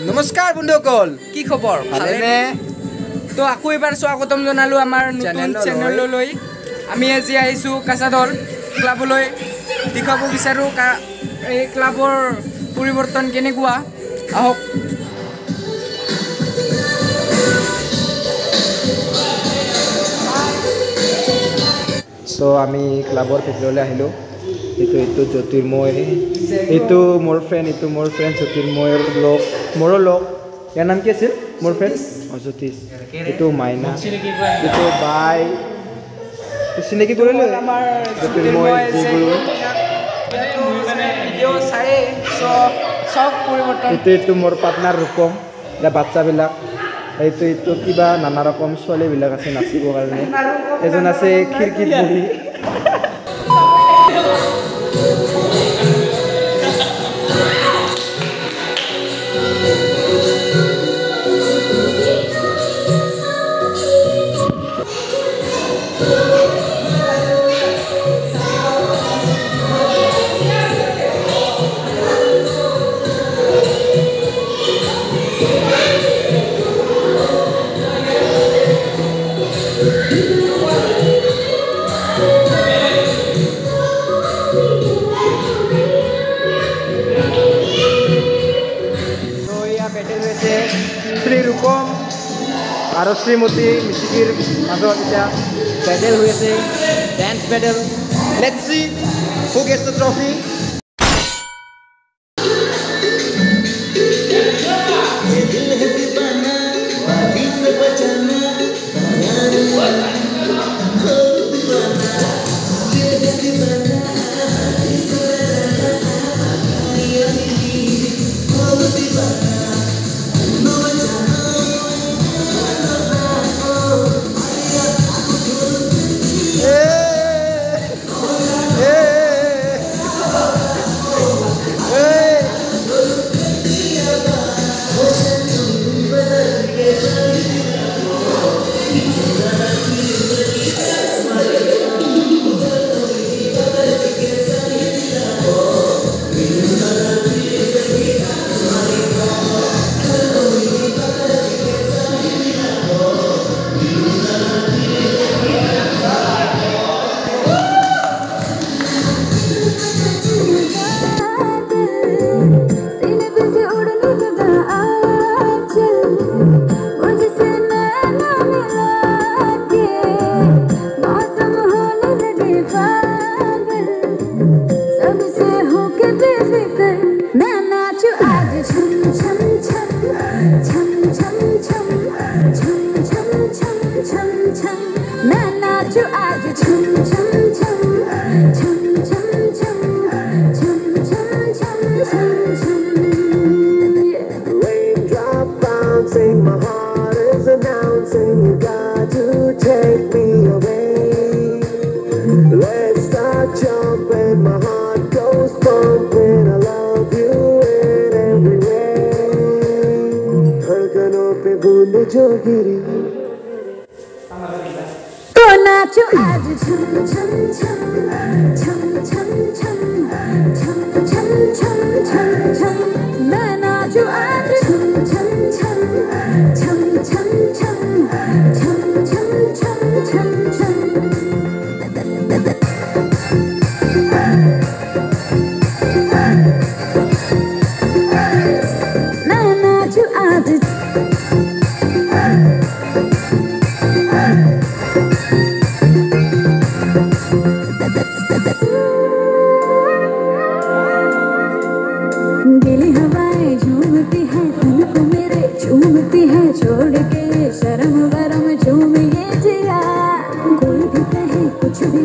নমস্কাৰ বন্ধুসকল, কি খবৰ? ভালেনে? তো আকৌ এবাৰ স্বাগতম জনালোঁ আমাৰ নতুন চেনেললৈ। আমি আজি আহিছোঁ কাছাদল ক্লাবলৈ। দেখাব বিচাৰোঁ এই ক্লাবৰ পৰিৱৰ্তন কেনেকুৱা। আহক। আমি ক্লাবৰ ভিতৰলৈ আহিলোঁ। এইটো জ্যোতিৰ্ময়, এইটো মোৰ ফ্ৰেণ্ড, জ্যোতিৰ্ময়ৰ লগ, মোৰো লগ। ইয়াৰ নাম কি আছিল? মোৰ ফ্ৰেণ্ড জ্যোতিষ। এইটো মাইনা, এইটো বাই, চিনাকি কৰিলোঁ। জ্যোতিৰ্ময় এইটো মোৰ পাৰ্টনাৰ ৰূপম। এতিয়া বাচ্চাবিলাক এইটো কিবা নানা ৰকম ছোৱালীবিলাক আছে নাচিবৰ কাৰণে। এজন আছে খিৰিকীত বহি। শ্ৰী ৰূপম আৰু শ্ৰীমতী মিচিকিৰ মাজত এতিয়া বেটেল হৈ আছে, dance battle. Let's see who gets the trophy. तो नाचो आज छम छम छम छम छम छम छम छम छम छम छम मैं नाचो आज छम छम छम छम छम छम छम छम छम छम छम मैं नाचो आज गिली हवाएं झूमती है तन को मेरे, झूमती है छोड़ के शर्म वरम झूम ये जिया। कोई भी कहे कुछ भी